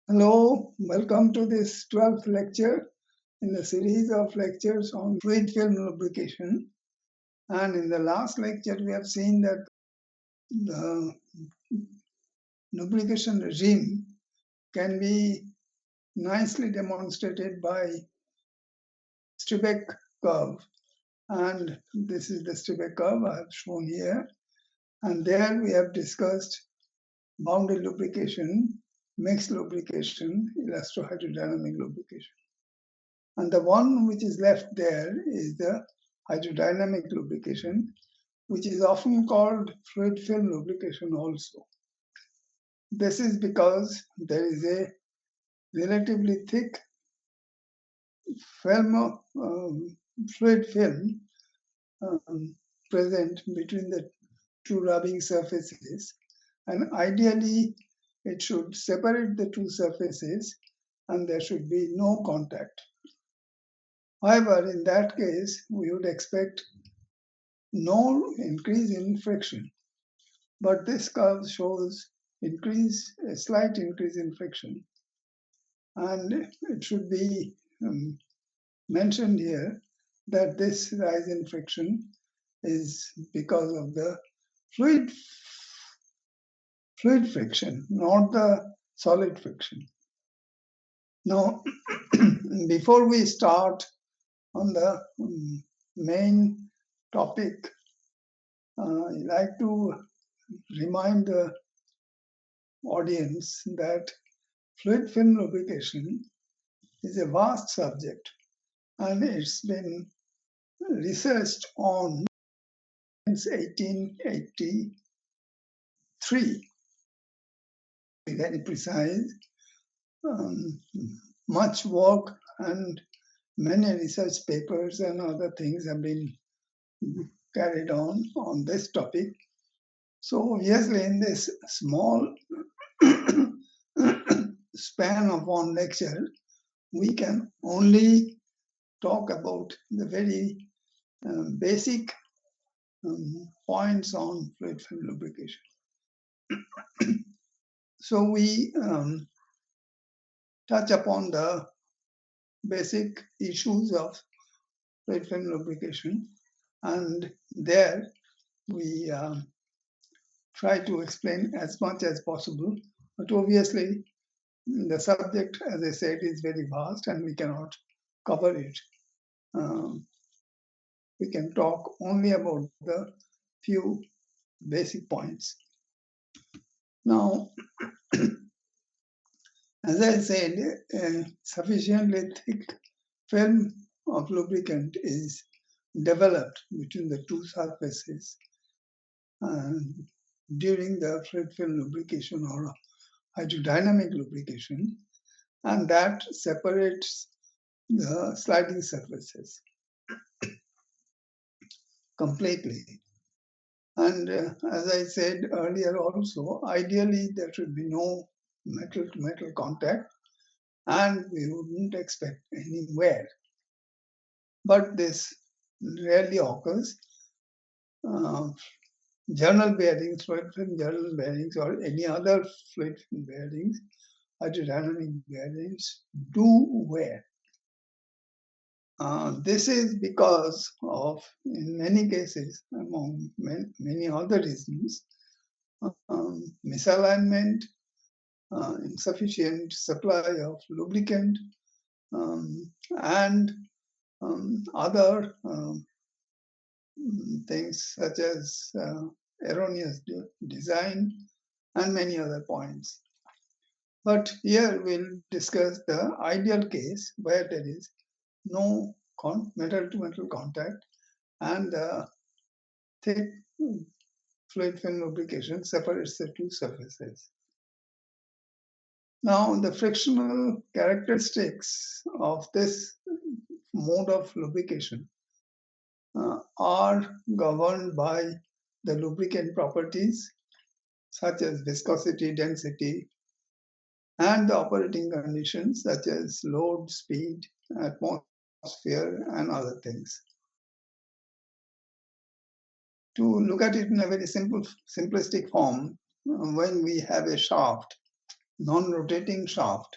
Hello, welcome to this 12th lecture in the series of lectures on fluid film lubrication. And in the last lecture, we have seen that the lubrication regime can be nicely demonstrated by Strebek curve. And this is the Strebek curve I have shown here. And there we have discussed boundary lubrication, mixed lubrication, elastrohydrodynamic lubrication. And the one which is left there is the hydrodynamic lubrication, which is often called fluid film lubrication also. This is because there is a relatively thick film, fluid film present between the two rubbing surfaces, and ideally it should separate the two surfaces and there should be no contact. However, in that case, we would expect no increase in friction, but this curve shows a slight increase in friction. And it should be mentioned here that this rise in friction is because of the fluid friction, not the solid friction. Now, before we start on the main topic, I'd like to remind the audience that fluid film lubrication is a vast subject and it's been researched on since 1883. To be very precise, much work and many research papers and other things have been carried on this topic. So obviously in this small span of one lecture, we can only talk about the very basic points on fluid film lubrication. So we touch upon the basic issues of fluid film lubrication, and there we try to explain as much as possible. But obviously, the subject, as I said, is very vast and we cannot cover it. We can talk only about the few basic points. Now, as I said, a sufficiently thick film of lubricant is developed between the two surfaces during the fluid film lubrication or hydrodynamic lubrication, and that separates the sliding surfaces completely. And as I said earlier also, ideally there should be no metal-to-metal contact and we wouldn't expect any wear. But this rarely occurs. Journal bearings, fluid film journal bearings, or any other fluid film bearings, hydrodynamic bearings, do wear. This is because of, in many cases, among many other reasons, misalignment, insufficient supply of lubricant, and other things such as erroneous design and many other points. But here we'll discuss the ideal case where there is no metal-to-metal contact and the thick fluid film lubrication separates the two surfaces. Now, the frictional characteristics of this mode of lubrication are governed by the lubricant properties such as viscosity, density, and the operating conditions such as load, speed, atmosphere, and other things. To look at it in a very simplistic form, when we have a shaft non-rotating shaft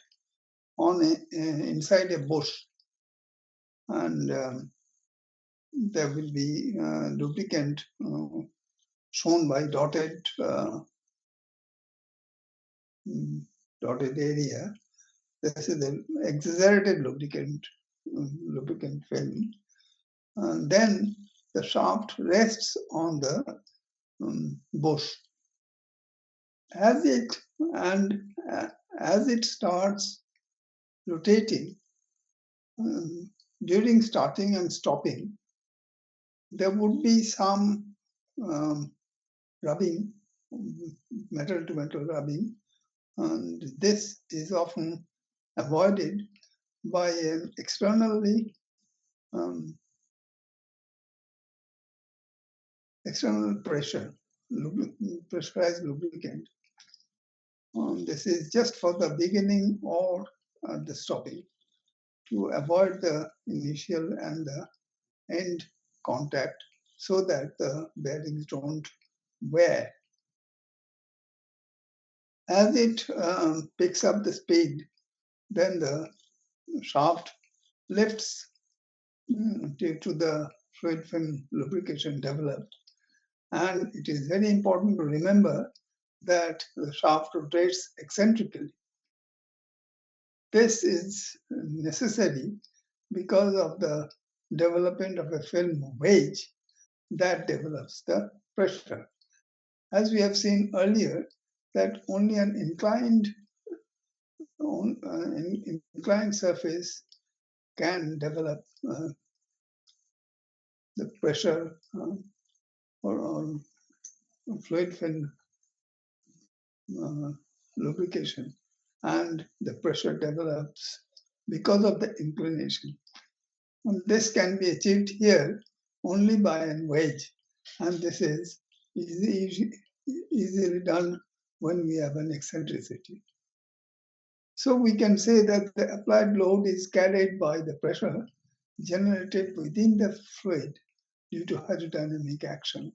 on inside a bush, and there will be lubricant shown by dotted area. This is the exaggerated lubricant film. And then the shaft rests on the bush. As it starts rotating, during starting and stopping, there would be some rubbing, metal to metal rubbing, and this is often avoided by an externally external pressure, pressurized lubricant. This is just for the beginning or the stopping to avoid the initial and the end contact so that the bearings don't wear. As it picks up the speed, then the shaft lifts due to the fluid film lubrication developed. And it is very important to remember that the shaft rotates eccentrically. This is necessary because of the development of a film wedge that develops the pressure. As we have seen earlier, that only an inclined surface can develop the pressure or fluid film lubrication, and the pressure develops because of the inclination. And this can be achieved here only by a wedge, and this is easily done when we have an eccentricity. So we can say that the applied load is carried by the pressure generated within the fluid due to hydrodynamic action.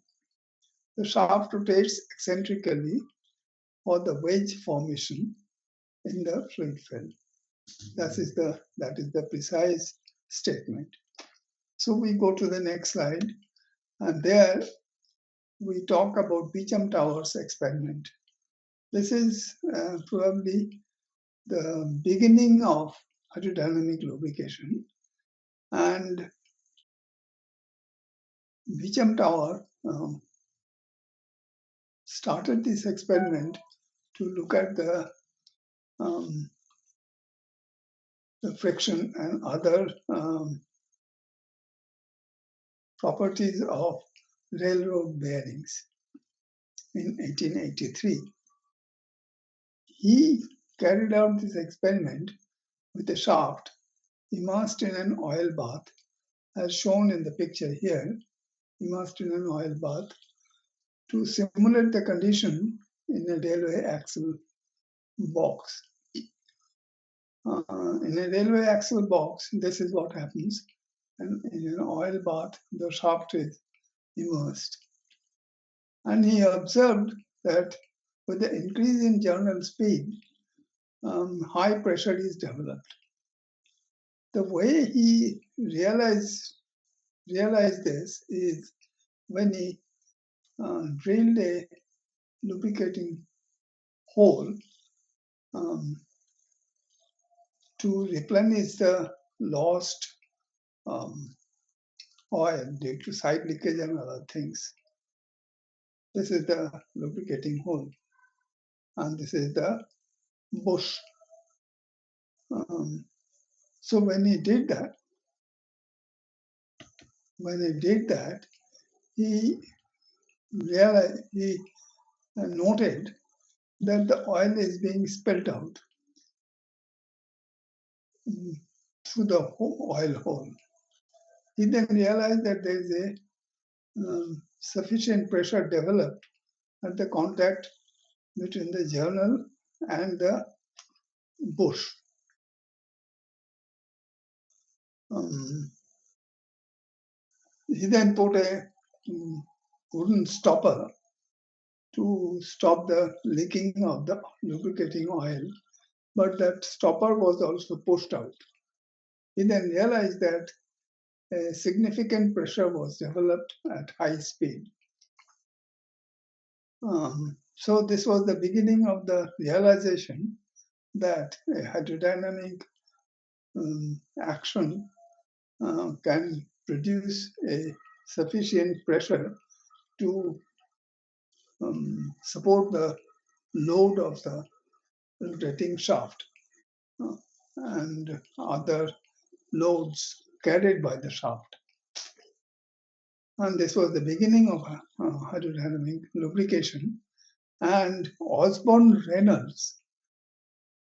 The shaft rotates eccentrically for the wedge formation in the fluid film. That is the precise statement. So we go to the next slide, and there we talk about Beauchump Tower's experiment. This is probably the beginning of hydrodynamic lubrication, and Beauchump Tower started this experiment to look at the friction and other properties of railroad bearings in 1883. He carried out this experiment with a shaft immersed in an oil bath, as shown in the picture here, immersed in an oil bath, to simulate the condition in a railway axle box. In a railway axle box, this is what happens. And in an oil bath, the shaft is immersed. And he observed that with the increase in journal speed, high pressure is developed. The way he realized this is when he drilled a lubricating hole to replenish the lost oil due to side leakage and other things. This is the lubricating hole, and this is the bush. So when he did that, he realized, he noted that the oil is being spilt out through the oil hole. He then realized that there is a sufficient pressure developed at the contact between the journal and the bush. He then put a wooden stopper to stop the leaking of the lubricating oil, but that stopper was also pushed out. He then realized that a significant pressure was developed at high speed. So this was the beginning of the realization that a hydrodynamic action can produce a sufficient pressure to support the load of the rotating shaft and other loads carried by the shaft. And this was the beginning of hydrodynamic lubrication. And Osborne Reynolds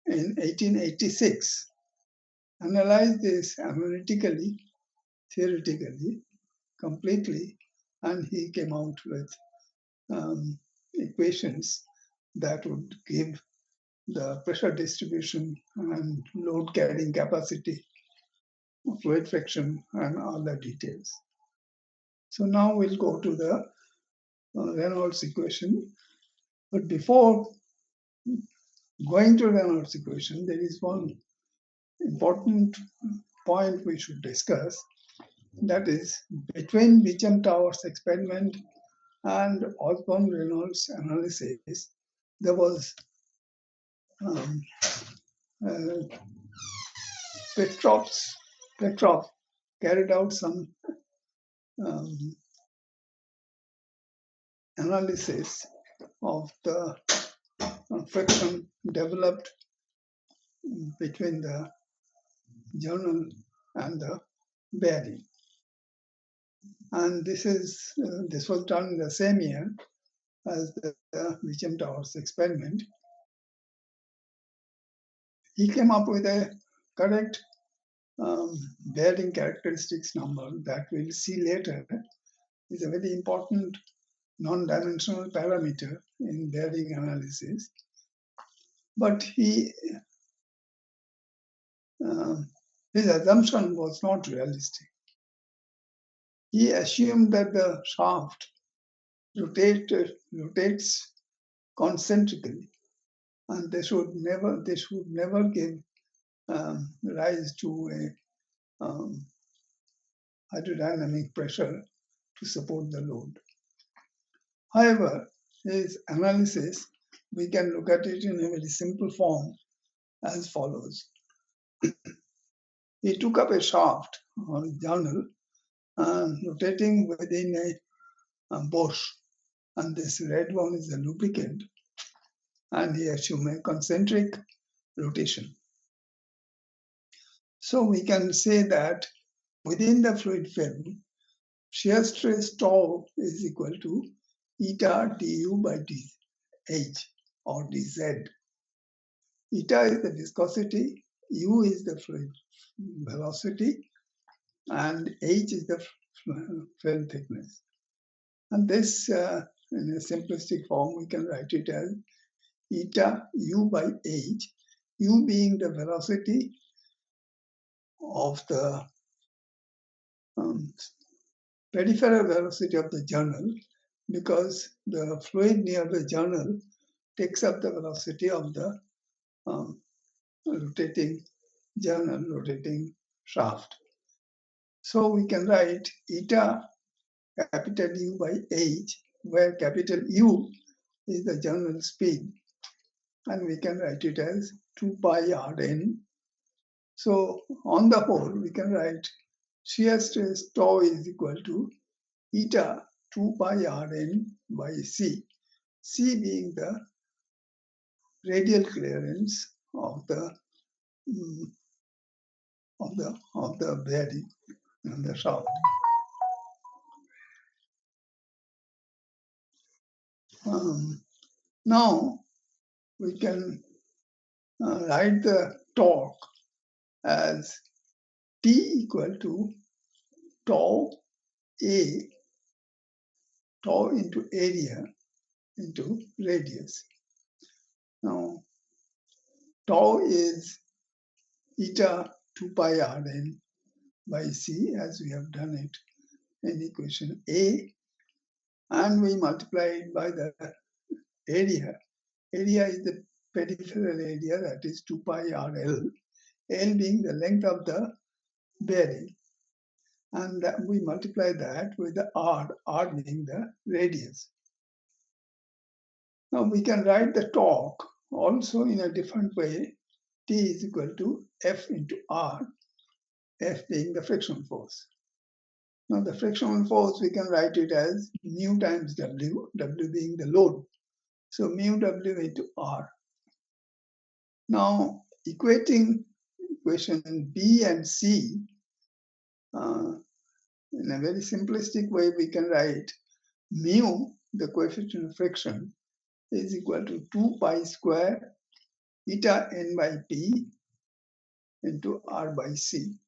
in 1886 analyzed this analytically, theoretically, completely, and he came out with equations that would give the pressure distribution and load carrying capacity, fluid friction, and other details. So now we'll go to the Reynolds equation. But before going to Reynolds equation, there is one important point we should discuss. That is, between Beauchump Tower's experiment and Osborne Reynolds analysis, there was Petrov carried out some analysis of the friction developed between the journal and the bearing. And this was done in the same year as the Beauchump Tower's experiment. He came up with a correct bearing characteristics number that we'll see later. Is a very important non-dimensional parameter in bearing analysis. But his assumption was not realistic. He assumed that the shaft rotates concentrically, and they should never give rise to a hydrodynamic pressure to support the load. However, his analysis, we can look at it in a very simple form as follows. He took up a shaft or a journal rotating within a bush, and this red one is the lubricant, and he assumed a concentric rotation. So we can say that within the fluid film, shear stress tau is equal to eta du by dh or dz. Eta is the viscosity, u is the fluid velocity, and h is the film thickness. And this, in a simplistic form, we can write it as eta u by h, u being the velocity of the peripheral velocity of the journal, because the fluid near the journal takes up the velocity of the rotating journal, rotating shaft. So we can write eta capital U by h, where capital U is the journal speed, and we can write it as 2 pi Rn. So on the whole, we can write shear stress tau is equal to eta 2 pi Rn by c, c being the radial clearance of the bearing and the shaft. Now we can write the torque as T equal to tau A, tau into area into radius. Now tau is eta 2 pi Rn by c, as we have done it in equation A, and we multiply it by the area. Area is the peripheral area, that is 2 pi RL, L being the length of the bearing. And we multiply that with the R being the radius. Now we can write the torque also in a different way. T is equal to F into R, F being the frictional force. Now the frictional force, we can write it as mu times W, W being the load. So mu W into R. Now equating equation B and C, in a very simplistic way, we can write mu, the coefficient of friction, is equal to 2 pi square eta n by P into R by C.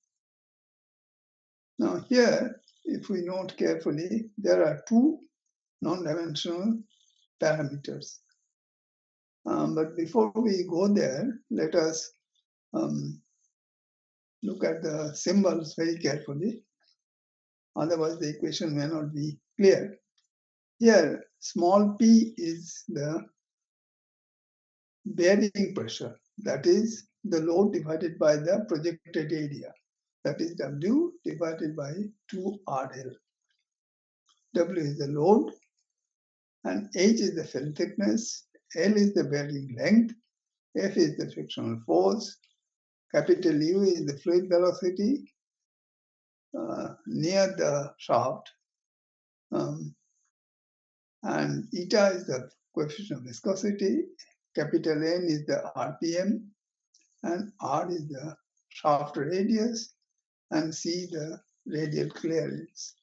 Now here, if we note carefully, there are two non-dimensional parameters. But before we go there, let us look at the symbols very carefully. Otherwise, the equation may not be clear. Here, small p is the bearing pressure, that is the load divided by the projected area, that is W divided by 2RL. W is the load, and H is the film thickness, L is the bearing length, F is the frictional force, capital U is the fluid velocity near the shaft, and eta is the coefficient of viscosity, capital N is the RPM, and R is the shaft radius, and C the radial clearance.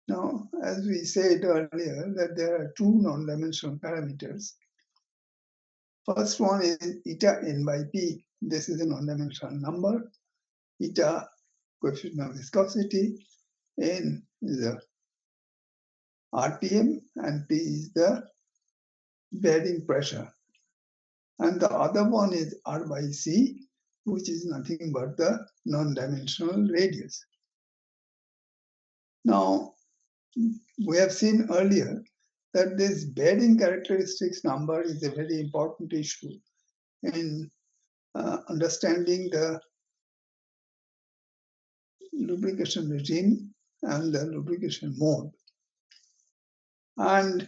Now, as we said earlier, that there are two non-dimensional parameters. First one is eta n by P. This is a non-dimensional number. Eta, coefficient of viscosity, N is the RPM, and P is the bearing pressure. And the other one is R by C, which is nothing but the non-dimensional radius. Now, we have seen earlier that this bearing characteristics number is a very important issue in understanding the lubrication regime and the lubrication mode. And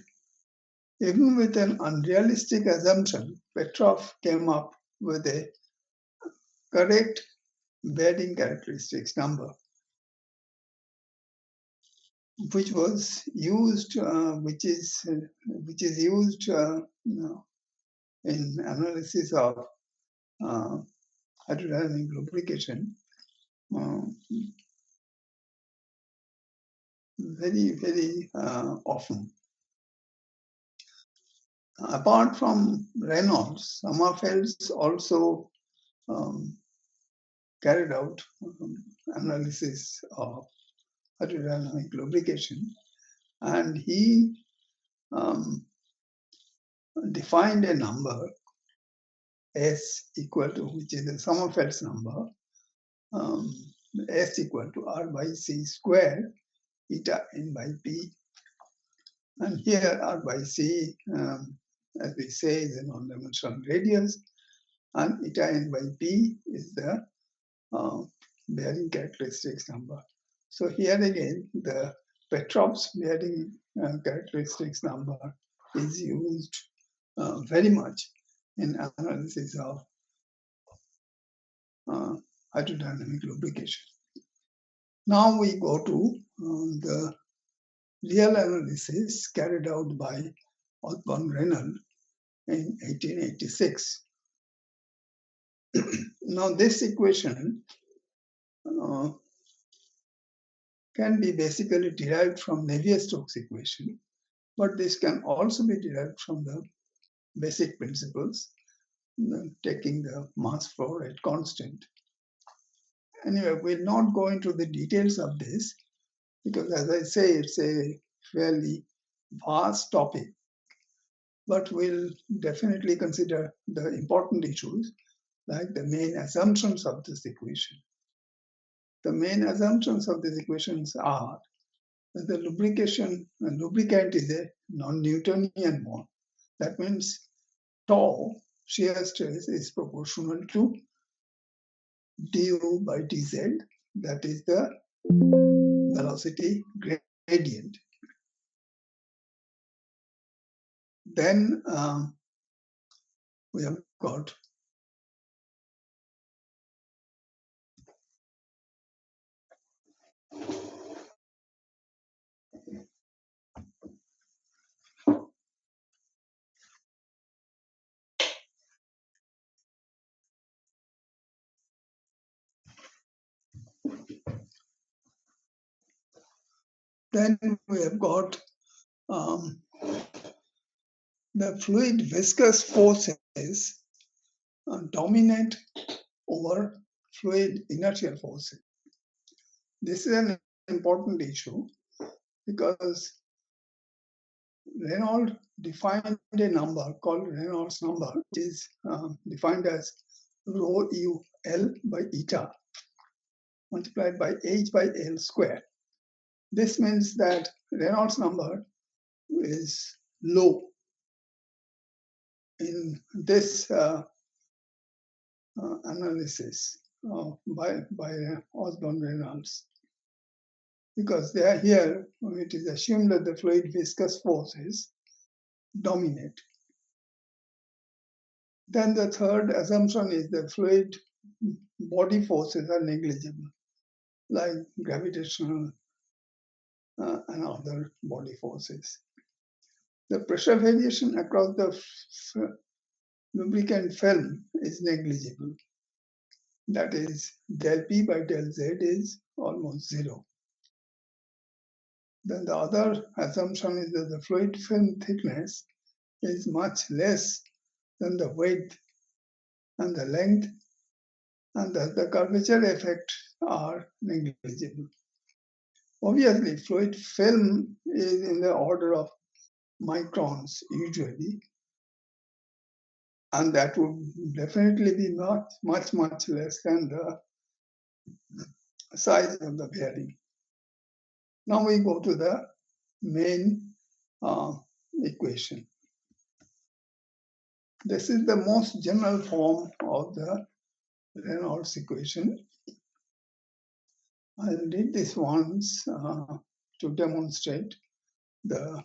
even with an unrealistic assumption, Petrov came up with a correct bearing characteristics number, which was used, which is used in analysis of hydrodynamic lubrication very often. Apart from Reynolds, Sommerfelds also carried out analysis of hydrodynamic lubrication, and he defined a number S equal to, which is the Sommerfeld's number, S equal to R by C square eta n by P. And here R by C, as we say, is a non-dimensional radius, and eta n by P is the bearing characteristics number. So here again, the Petrov's bearing characteristics number is used very much in analysis of hydrodynamic lubrication. Now we go to the real analysis carried out by Osborne Reynolds in 1886. Now this equation can be basically derived from Navier-Stokes equation, but this can also be derived from the basic principles, taking the mass flow rate constant. Anyway, we'll not go into the details of this, because as I say, it's a fairly vast topic, but we'll definitely consider the important issues like the main assumptions of this equation. The main assumptions of these equations are that the lubricant is a non-Newtonian one. That means tau shear stress is proportional to du by dz, that is the velocity gradient. Then we have got the fluid viscous forces dominate over fluid inertial forces. This is an important issue because Reynolds defined a number called Reynolds number, which is defined as rho u L by eta multiplied by h by L square. This means that Reynolds number is low in this analysis by Osborne Reynolds, because they are here, it is assumed that the fluid viscous forces dominate. Then the third assumption is that fluid body forces are negligible, like gravitational and other body forces. The pressure variation across the lubricant film is negligible. That is, del P by del Z is almost zero. Then the other assumption is that the fluid film thickness is much less than the width and the length, and that the curvature effects are negligible. Obviously, fluid film is in the order of microns usually, and that would definitely be much less than the size of the bearing. Now we go to the main equation. This is the most general form of the Reynolds equation. I'll read this once to demonstrate the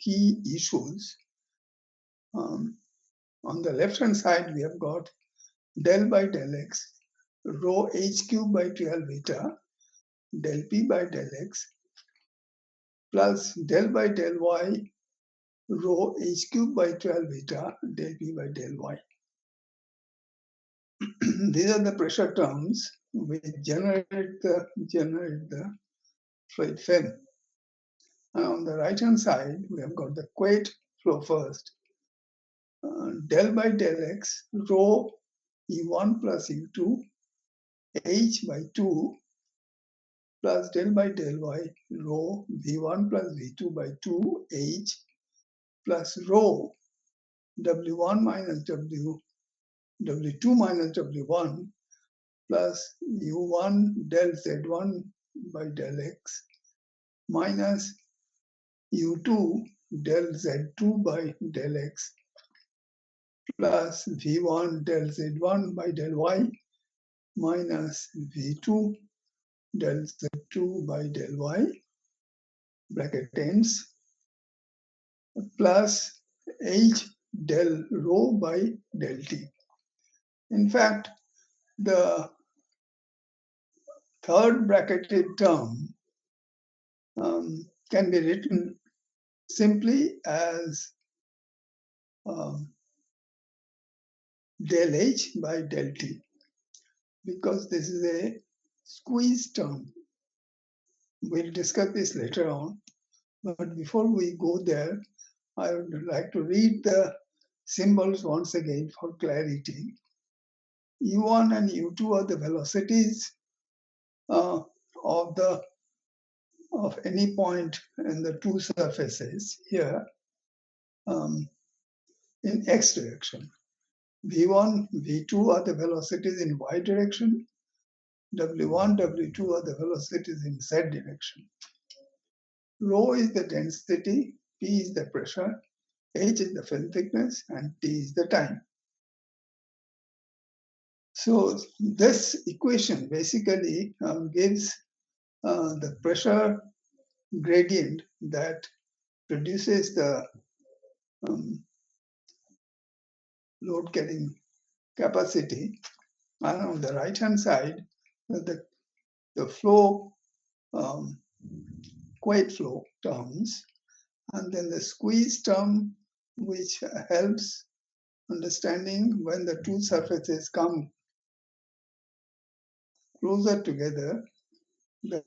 key issues. On the left-hand side, we have got del by del x, rho h cube by 12 eta, del p by del x, plus del by del y, rho h cube by 12 eta, del p by del y. These are the pressure terms which generate the fluid film. And on the right-hand side, we have got the Quate flow first. Del by del x, rho E1 plus E2, H by 2, plus del by del y, rho V1 plus V2 by 2, H, plus rho W1 minus W2 minus W1, plus U1 del Z1 by del x, minus U2 del Z2 by del x, plus V1 del Z1 by del y, minus V2 del Z2 by del y, bracket ends, plus H del rho by del T. In fact, the third bracketed term can be written simply as del H by del T, because this is a squeeze term. We'll discuss this later on, but before we go there, I would like to read the symbols once again for clarity. U1 and U2 are the velocities of any point in the two surfaces here in x direction. V1, V2 are the velocities in y direction. W1, W2 are the velocities in z direction. Rho is the density, P is the pressure, H is the film thickness and T is the time. So this equation basically gives the pressure gradient that produces the um, load carrying capacity, and on the right hand side the flow quiet flow terms, and then the squeeze term, which helps understanding when the two surfaces come closer together, the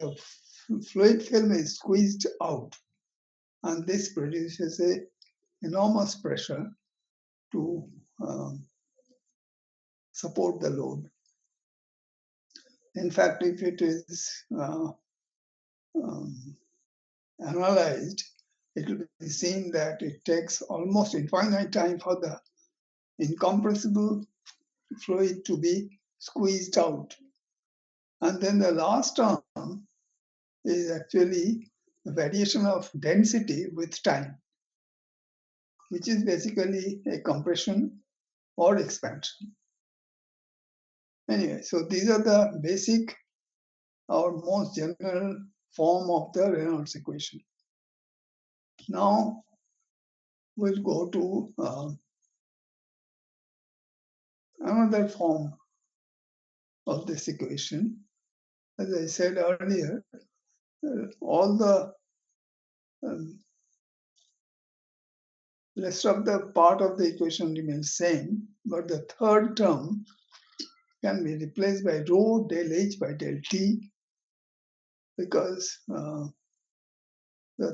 fluid film is squeezed out, and this produces a enormous pressure to support the load. In fact, if it is analyzed, it will be seen that it takes almost infinite time for the incompressible fluid to be squeezed out. And then the last term is actually the variation of density with time, which is basically a compression or expansion. Anyway, so these are the basic or most general form of the Reynolds equation. Now we'll go to another form of this equation. As I said earlier, all the rest of the part of the equation remains same, but the third term can be replaced by rho del H by del T, because the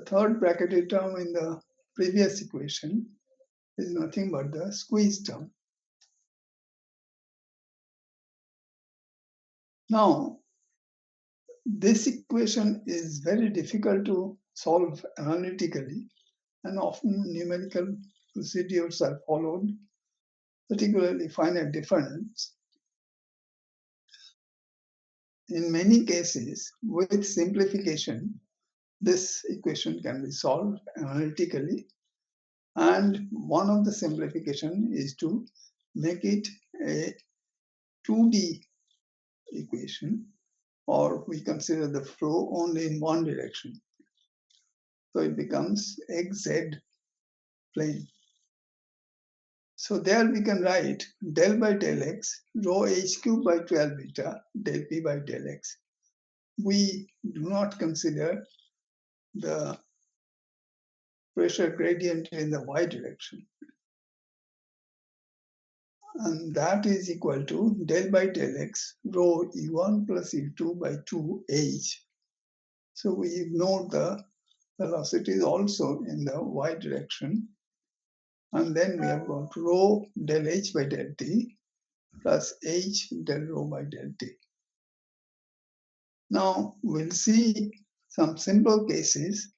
third bracketed term in the previous equation is nothing but the squeeze term. Now, this equation is very difficult to solve analytically, and often numerical procedures are followed, particularly finite difference. In many cases, with simplification, this equation can be solved analytically, and one of the simplification is to make it a 2D equation, or we consider the flow only in one direction. So it becomes xz plane. So there we can write del by del x, rho h cube by 12 beta, del p by del x. We do not consider the pressure gradient in the y direction. And that is equal to del by del x, rho e1 plus e2 by 2h. So we ignore the velocities also in the y direction. And then we have got rho del h by del t plus h del rho by del t. Now we'll see some simple cases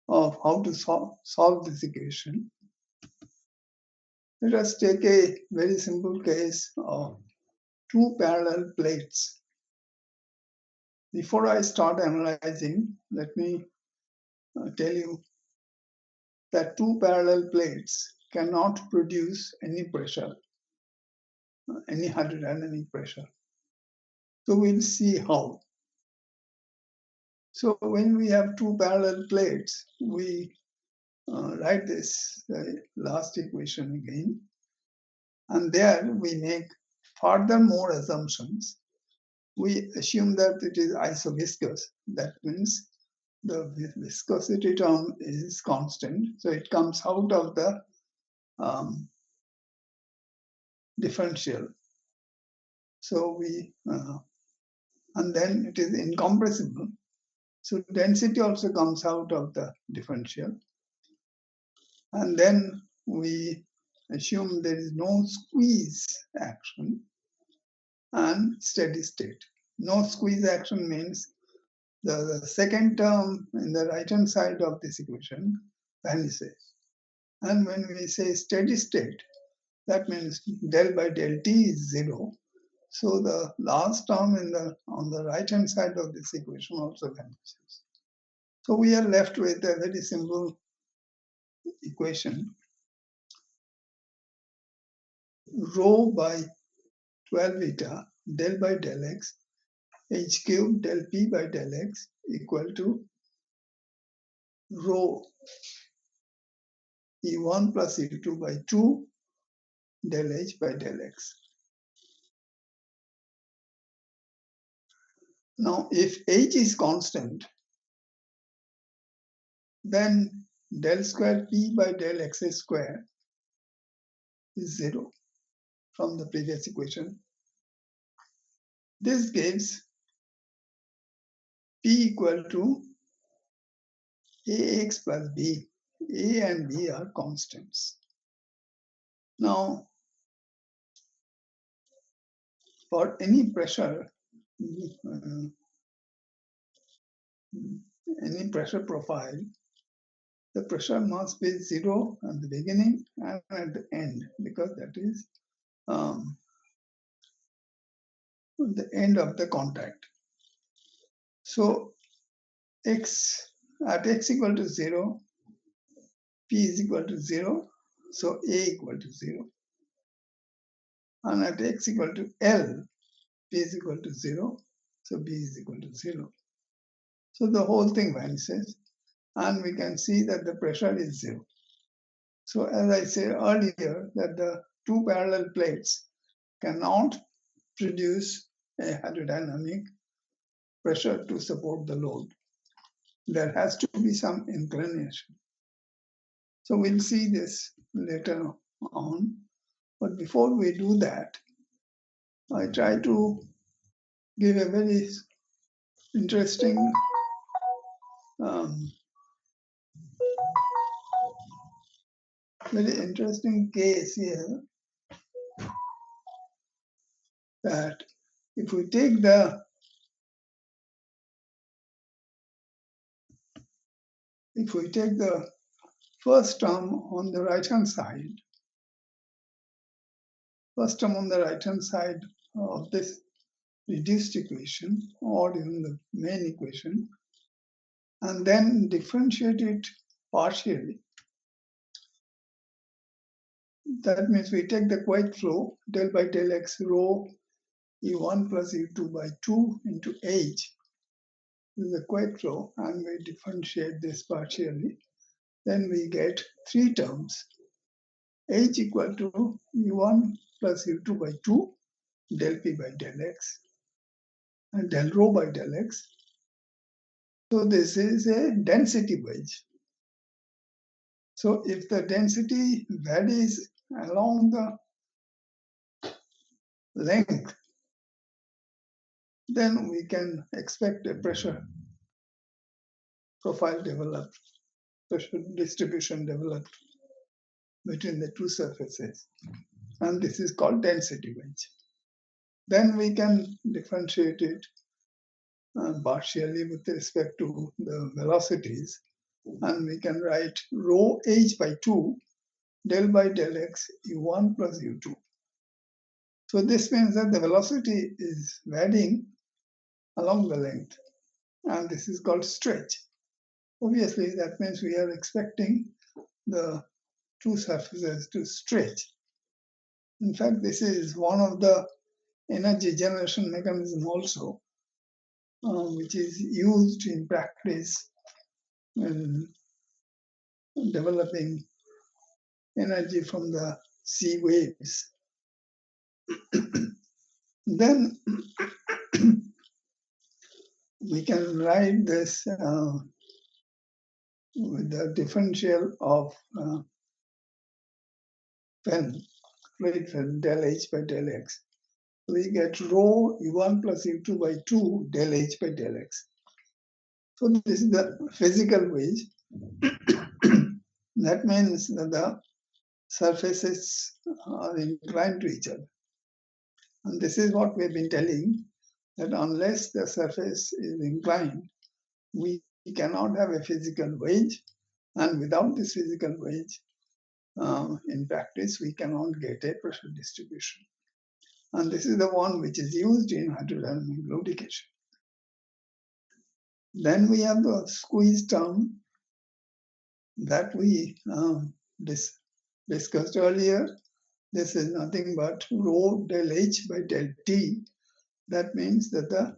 of how to solve this equation. Let us take a very simple case of two parallel plates. Before I start analyzing, let me tell you that two parallel plates cannot produce any pressure, any hydrodynamic pressure. So we'll see how. So when we have two parallel plates, we write this last equation again. And there we make further more assumptions. We assume that it is isoviscous. That means the viscosity term is constant. So it comes out of the differential. So and then it is incompressible. So density also comes out of the differential. And then we assume there is no squeeze action and steady state. No squeeze action means the second term in the right-hand side of this equation vanishes. And when we say steady state, that means del by del t is 0. So the last term on the right-hand side of this equation also vanishes. So we are left with a very simple equation rho by 12 eta del by del x h cube del p by del x equal to rho E1 plus E2 by 2 del h by del x. Now, if h is constant, then del square p by del x square is 0 from the previous equation. This gives p equal to ax plus b. A and b are constants. Now, for any pressure, any pressure profile, the pressure must be 0 at the beginning and at the end, because that is the end of the contact. So at x equal to 0, p is equal to 0, so a equal to 0. And at x equal to L, p is equal to 0, so b is equal to 0. So the whole thing vanishes, and we can see that the pressure is 0. So as I said earlier, that the two parallel plates cannot produce a hydrodynamic pressure to support the load. There has to be some inclination. So we'll see this later on. But before we do that, I try to give a very interesting case here, that if we take the first term on the right hand side, of this reduced equation, or even the main equation, and then differentiate it partially. That means we take the quiet flow del by del x rho E1 plus E2 by 2 into h. This is the quiet flow, and we differentiate this partially. Then we get three terms. H equal to E1 plus E2 by 2 del p by del x and del rho by del x. So this is a density wedge. So if the density varies along the length, then we can expect a pressure profile developed, pressure distribution developed between the two surfaces. And this is called density wedge. Then we can differentiate it partially with respect to the velocities. And we can write rho h by 2 del by del x u1 plus u2. So this means that the velocity is varying along the length, and this is called stretch. Obviously, that means we are expecting the two surfaces to stretch. In fact, this is one of the energy generation mechanism also, which is used in practice in developing energy from the sea waves. Then we can write this with the differential of fluid fin del h by del x. We get rho u1 plus u2 by 2 del h by del x. So this is the physical wedge. That means that the surfaces are inclined to each other. And this is what we've been telling, that unless the surface is inclined, we cannot have a physical wedge. And without this physical wedge, in practice, we cannot get a pressure distribution. And this is the one which is used in hydrodynamic lubrication. Then we have the squeeze term that we discussed earlier. this is nothing but rho del H by del T. That means that the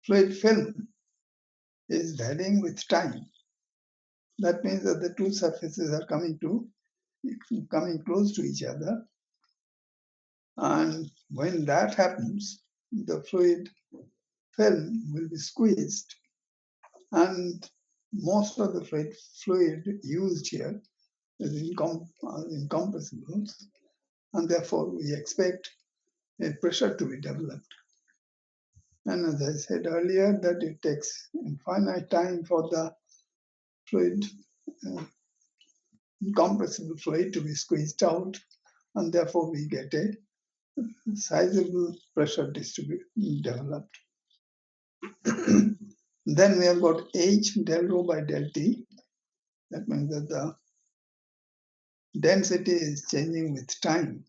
fluid film is varying with time. That means that the two surfaces are coming close to each other. And when that happens, the fluid film will be squeezed. And most of the fluid used here is incompressible. And therefore, we expect a pressure to be developed. And as I said earlier, that it takes infinite time for the fluid, incompressible fluid to be squeezed out, and therefore we get a sizable pressure developed. Then we have got H del rho by del T. That means that the density is changing with time.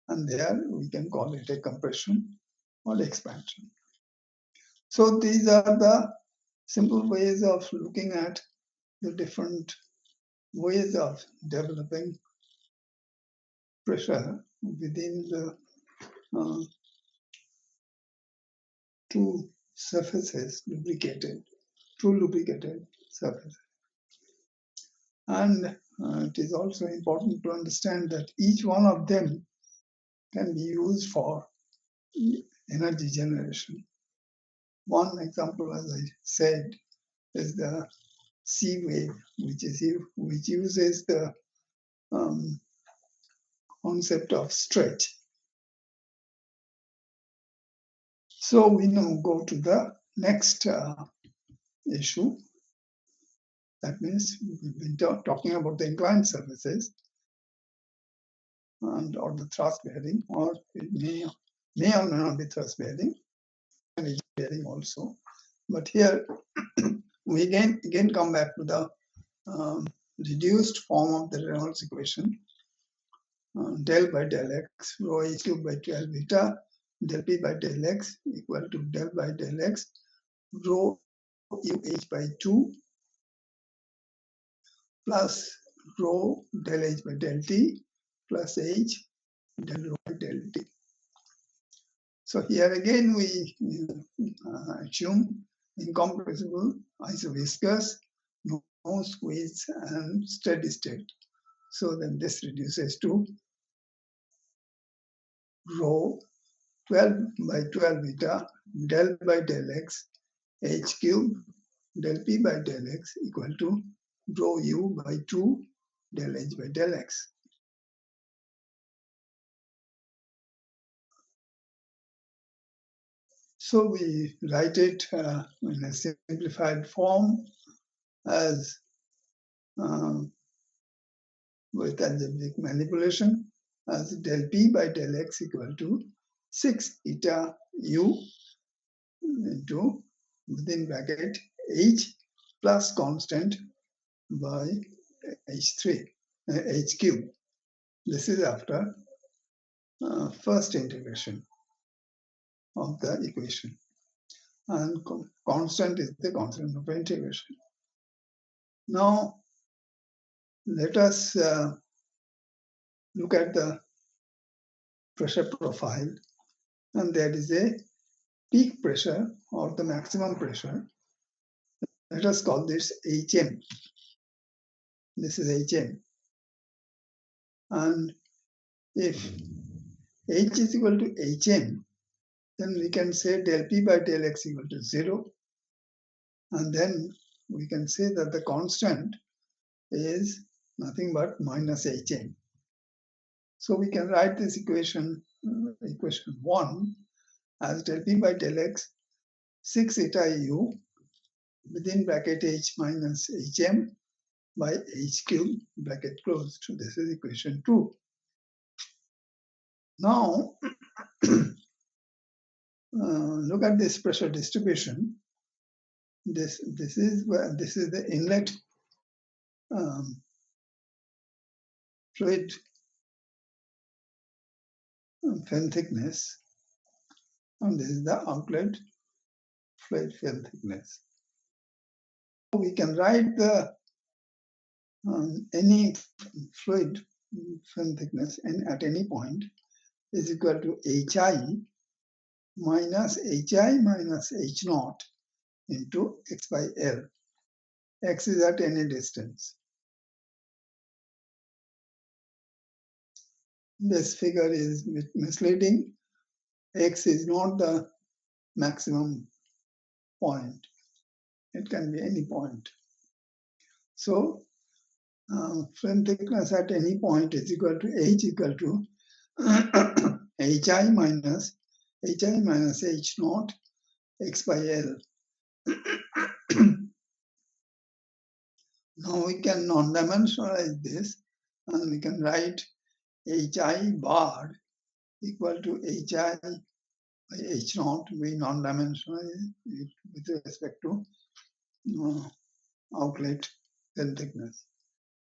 And there we can call it a compression or expansion. So these are the simple ways of looking at the different ways of developing pressure within the two surfaces, two lubricated surfaces. And it is also important to understand that each one of them can be used for energy generation. One example, as I said, is the C wave, which uses the concept of stretch. So we now go to the next issue. That means we've been talking about the inclined surfaces or the thrust bearing, or it may or may not be thrust bearing, and edge bearing also. But here we again come back to the reduced form of the Reynolds equation. Del by del x, rho h cubed by 12 beta, del p by del x equal to del by del x, rho u h by 2 plus rho del h by del t plus h del rho by del t. So here again we assume incompressible, isoviscous, no squeeze, and steady state. So then this reduces to rho 12 by 12 beta del by del x h cube del p by del x equal to rho u by 2 del h by del x. So we write it in a simplified form as with algebraic manipulation as del p by del x equal to 6 eta u into within bracket h plus constant by h cube. This is after first integration of the equation, and constant is the constant of integration. Now let us look at the pressure profile, and there is a peak pressure or the maximum pressure. Let us call this HM. This is HM. And if H is equal to HM, then we can say del P by del X equal to 0. And then we can say that the constant is nothing but minus HM. So we can write this equation 1 as del P by del X 6 eta u within bracket H minus HM by H cube bracket closed. So this is equation 2. Now look at this pressure distribution. This is the inlet fluid film thickness, and this is the outlet fluid film thickness. We can write the any fluid film thickness at any point is equal to hi minus h naught into x by L. X is at any distance. This figure is misleading. X is not the maximum point. It can be any point. So film thickness at any point is equal to h equal to hi minus h naught x by L. Now we can non-dimensionalize this, and we can write hi bar equal to hi by h naught. We non-dimensionalize it with respect to outlet film thickness,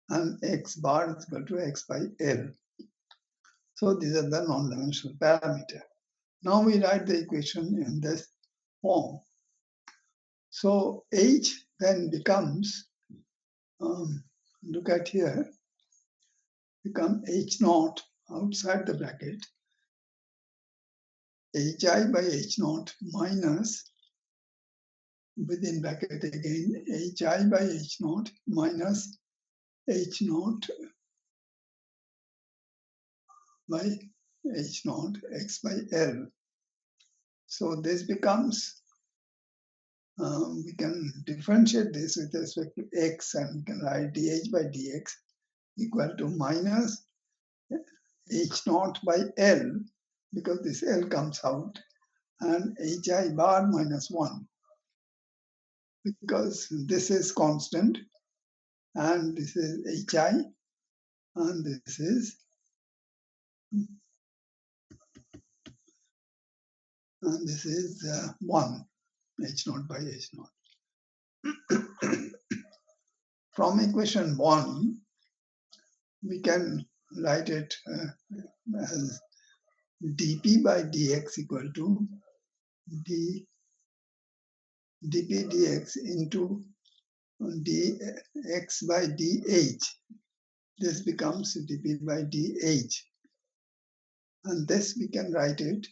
and x bar is equal to x by L. So these are the non-dimensional parameter. Now we write the equation in this form. So h then becomes, look at here, become h naught outside the bracket, hi by h naught minus, within bracket again, hi by h naught minus h naught by h naught x by L. So this becomes, we can differentiate this with respect to x, and we can write dh by dx equal to minus h naught by L, because this L comes out, and hi bar minus 1, because this is constant, and this is hi, and this is 1, h naught by h naught. From equation 1, we can write it as dp by dx equal to dp dx into dx by dh. This becomes dp by dh. And this we can write it,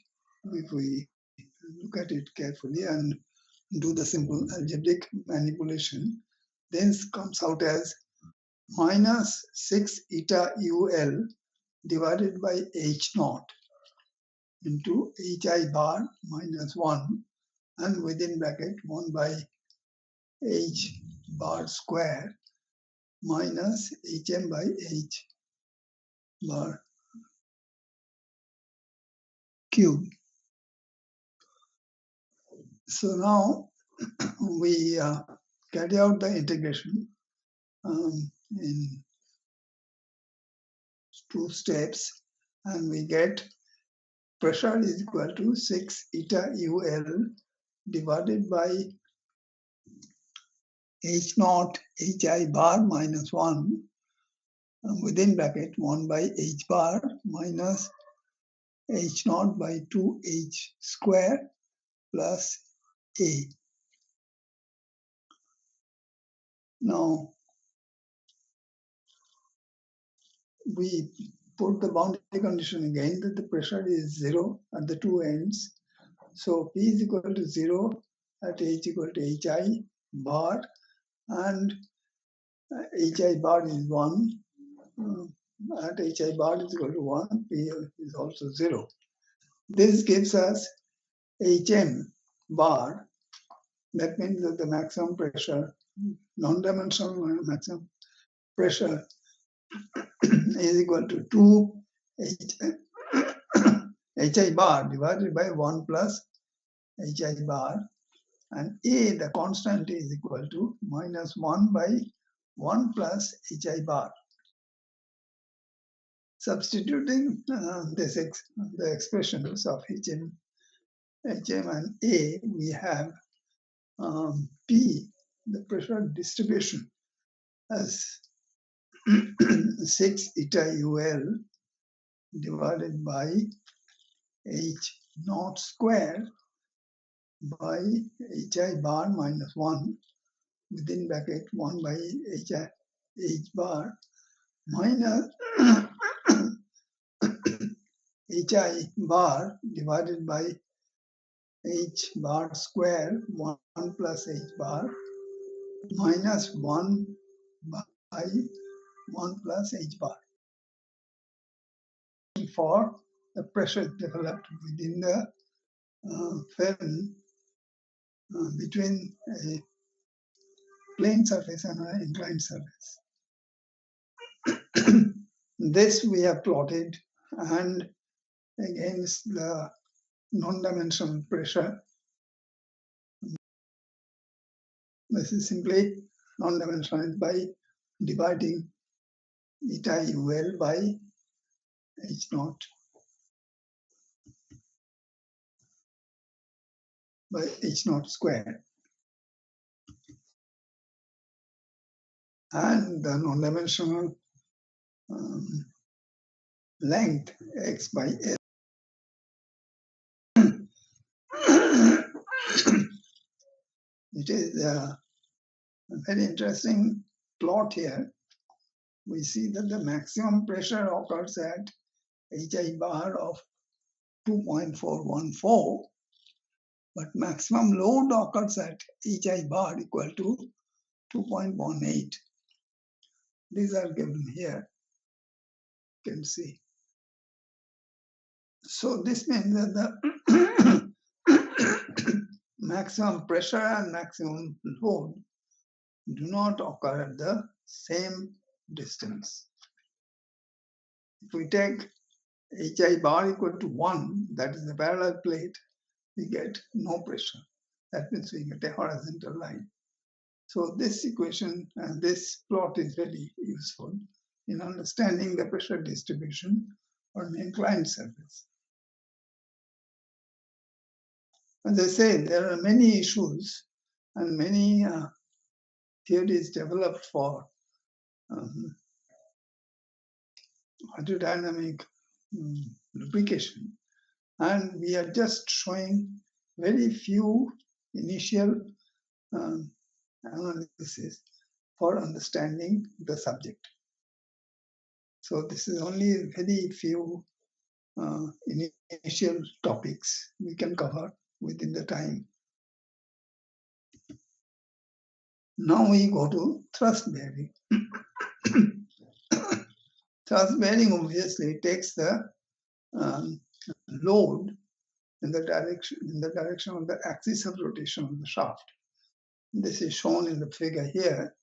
if we look at it carefully and do the simple algebraic manipulation, this comes out as minus 6 eta ul divided by h naught into hi bar minus 1, and within bracket 1 by h bar square minus hm by h bar cube. So now we carry out the integration in 2 steps, and we get pressure is equal to 6 eta ul divided by h naught hi bar minus 1, within bracket 1 by h bar minus h naught by 2h square plus a. Now we put the boundary condition again that the pressure is 0 at the two ends. So P is equal to 0 at h equal to hi bar, and hi bar is 1. At hi bar is equal to 1, P is also 0. This gives us hm bar. That means that the maximum pressure, non-dimensional maximum pressure, is equal to 2 hi bar divided by 1 plus hi bar, and a, the constant, is equal to minus 1 by 1 plus hi bar. Substituting the expressions of hm and a, we have P, the pressure distribution, as 6 eta ul divided by h naught square by hi bar minus 1, within bracket 1 by h bar minus hi bar divided by h bar square 1 plus h bar minus 1 by 1 plus h bar for the pressure developed within the film between a plane surface and an inclined surface. This we have plotted and against the non-dimensional pressure. This is simply non-dimensional by dividing eta ul by h naught by h naught square. And the non-dimensional length x by L. It is a very interesting plot here. We see that the maximum pressure occurs at hi bar of 2.414, but maximum load occurs at hi bar equal to 2.18. These are given here, you can see. So this means that the maximum pressure and maximum load do not occur at the same distance. If we take hi bar equal to 1, that is the parallel plate, we get no pressure. That means we get a horizontal line. So this equation and this plot is very useful in understanding the pressure distribution on an inclined surface. As I say, there are many issues and many theories developed for hydrodynamic lubrication, and we are just showing very few initial analysis for understanding the subject. So this is only very few initial topics we can cover within the time. Now we go to thrust bearing. Thrust bearing obviously takes the load in the direction of the axis of rotation of the shaft. This is shown in the figure here.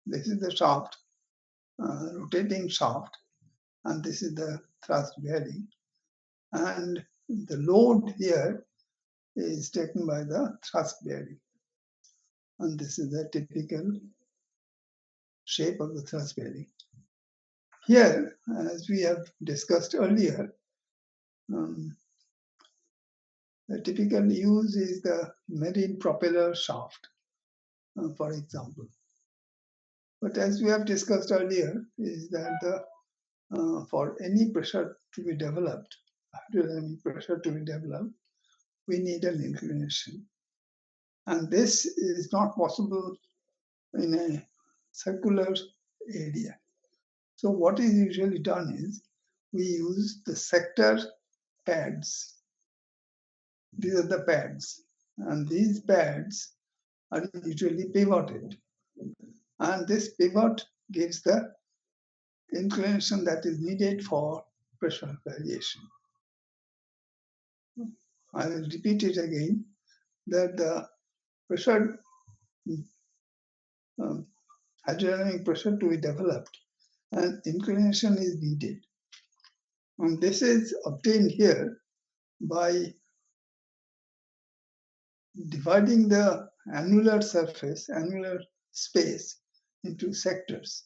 This is the shaft, rotating shaft, and this is the thrust bearing. And the load here is taken by the thrust bearing. And this is the typical shape of the thrust bearing. Here, as we have discussed earlier, the typical use is the marine propeller shaft, for example. But as we have discussed earlier, is that for any pressure to be developed, hydrodynamic pressure to be developed, we need an inclination. And this is not possible in a circular area. So what is usually done is we use the sector pads. These are the pads, and these pads are usually pivoted. And this pivot gives the inclination that is needed for pressure variation. I will repeat it again, that the pressure, hydrodynamic pressure to be developed, and inclination is needed. And this is obtained here by dividing the annular surface, annular space into sectors.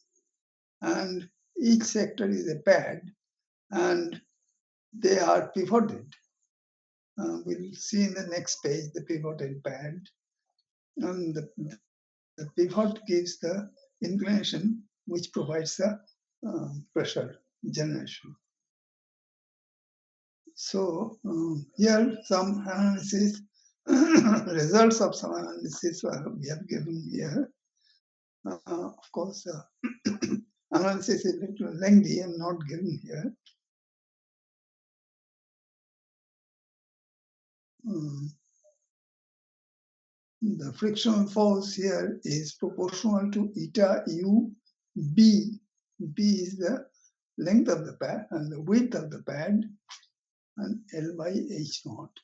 And each sector is a pad, and they are pivoted. We'll see in the next page the pivoted pad. And the pivot gives the inclination which provides the pressure generation. So here some analysis, results of some analysis we have given here. Of course, analysis is a little lengthy and not given here. the frictional force here is proportional to eta u b. B is the length of the pad and the width of the pad, and L by H naught.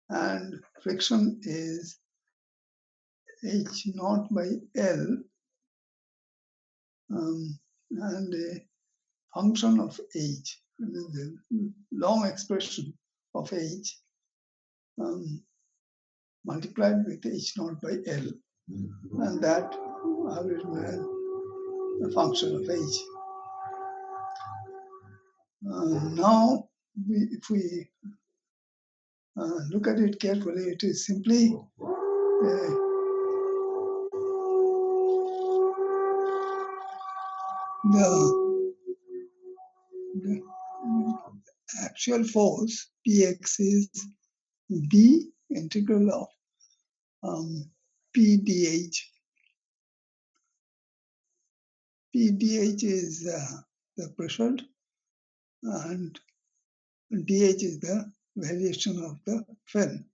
And friction is H naught by L, and a function of H. This is the long expression of H multiplied with H naught by L, and that I will write a function of H. Now, if we look at it carefully, it is simply the actual force Px is B integral of P dH. P dH is the pressure, and dH is the variation of the film,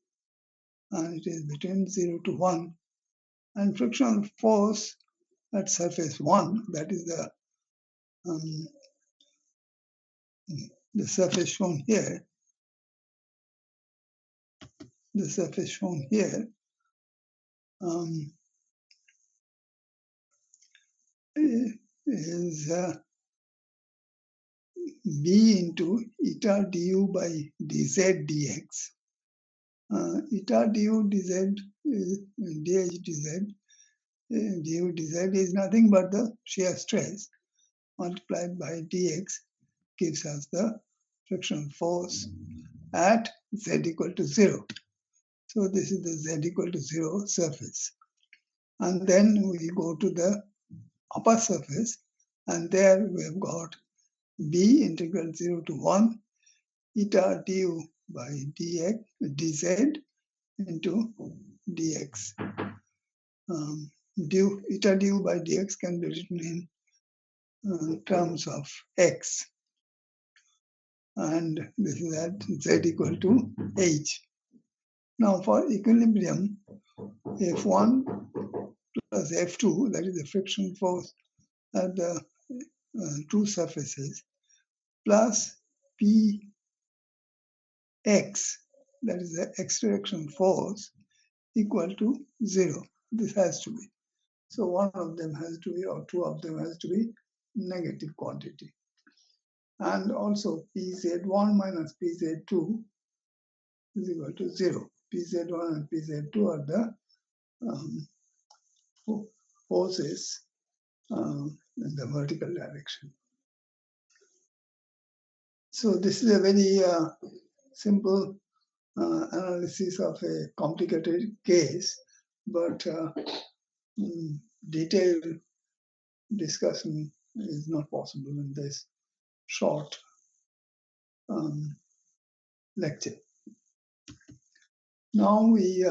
and it is between 0 to 1. And frictional force at surface 1, that is the surface shown here, is B into eta du by dz dx. Eta du dz is dh dz. Du dz is nothing but the shear stress multiplied by dx gives us the frictional force at z equal to 0. So this is the z equal to 0 surface. And then we go to the upper surface, and there we have got B integral 0 to 1 eta du by dx dz into dx. Eta du by dx can be written in terms of x, and this is at z equal to h. Now for equilibrium, F1 plus F2, that is the friction force at the two surfaces, plus Px, that is the extraction force, equal to 0. This has to be. So one of them has to be, or two of them has to be negative quantity. And also Pz1 minus Pz2 is equal to 0. Pz1 and Pz2 are the forces in the vertical direction. So this is a very simple analysis of a complicated case, but detailed discussion is not possible in this short lecture. Now we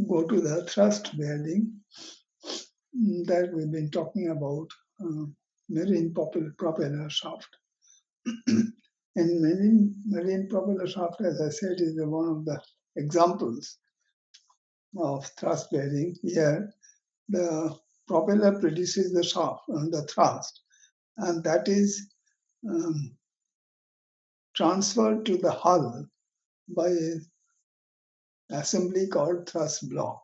go to the thrust bearing that we've been talking about, marine propeller shaft. And marine propeller shaft, as I said, is one of the examples of thrust bearing. Here, the propeller produces the shaft, the thrust, and that is transferred to the hull by an assembly called thrust block.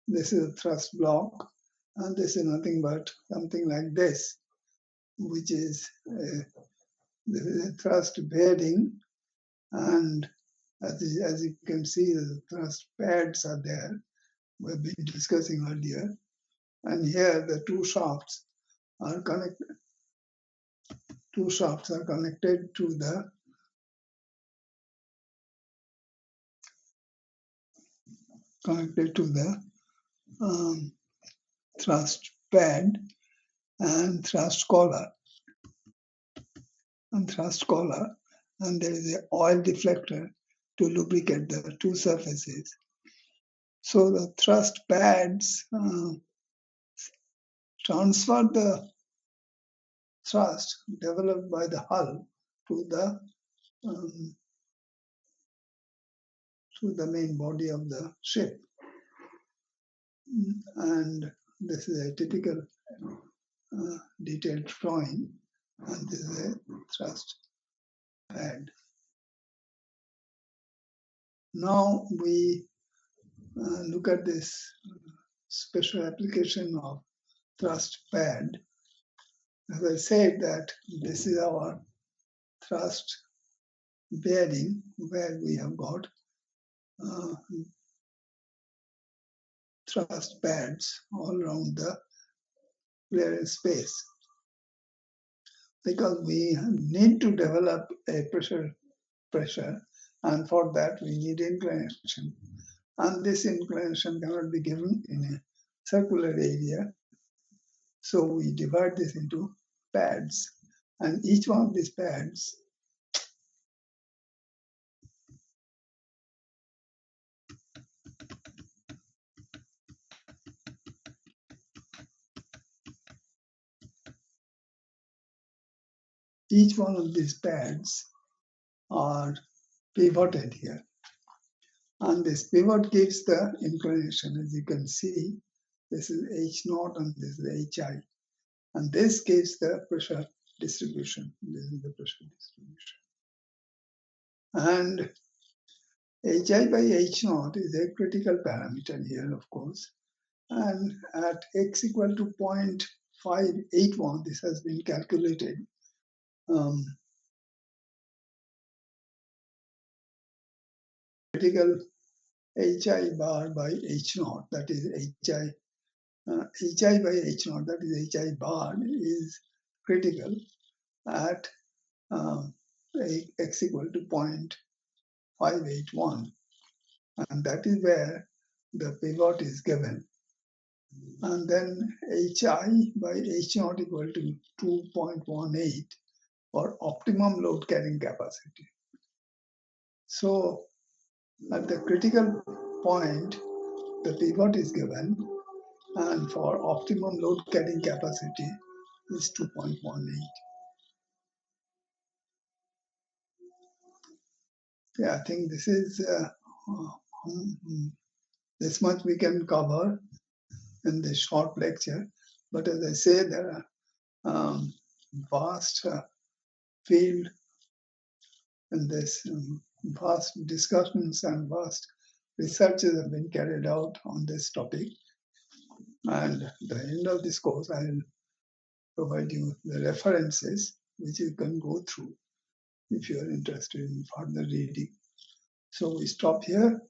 This is a thrust block, and this is nothing but something like this, which is a thrust bearing, and as you can see, the thrust pads are there. We've been discussing earlier, and here the two shafts are connected. Two shafts are connected to the thrust pad and thrust collar. And there is an oil deflector to lubricate the two surfaces. So the thrust pads transfer the thrust developed by the hull to the to the main body of the ship. And this is a typical detailed drawing, and this is a thrust pad. Now we look at this special application of thrust pad. As I said, that this is our thrust bearing, where we have got thrust pads all around the clearance space, because we need to develop a pressure, and for that we need inclination, and this inclination cannot be given in a circular area, so we divide this into pads, and each one of these pads are pivoted here, and this pivot gives the inclination. As you can see, this is H0 and this is HI, and this gives the pressure distribution. This is the pressure distribution, and HI by H0 is a critical parameter here, of course, and at x equal to 0.581, this has been calculated. Critical HI bar by H0, that is HI by H0, that is HI bar, is critical at x equal to 0.581, and that is where the pivot is given. And then HI by H0 equal to 2.18 for optimum load carrying capacity. So at the critical point, the pivot is given, and for optimum load carrying capacity is 2.18. Yeah, I think this is this much we can cover in this short lecture. But as I say, there are vast field in this, vast discussions and vast researches have been carried out on this topic. And at the end of this course, I will provide you the references which you can go through if you are interested in further reading. So we stop here.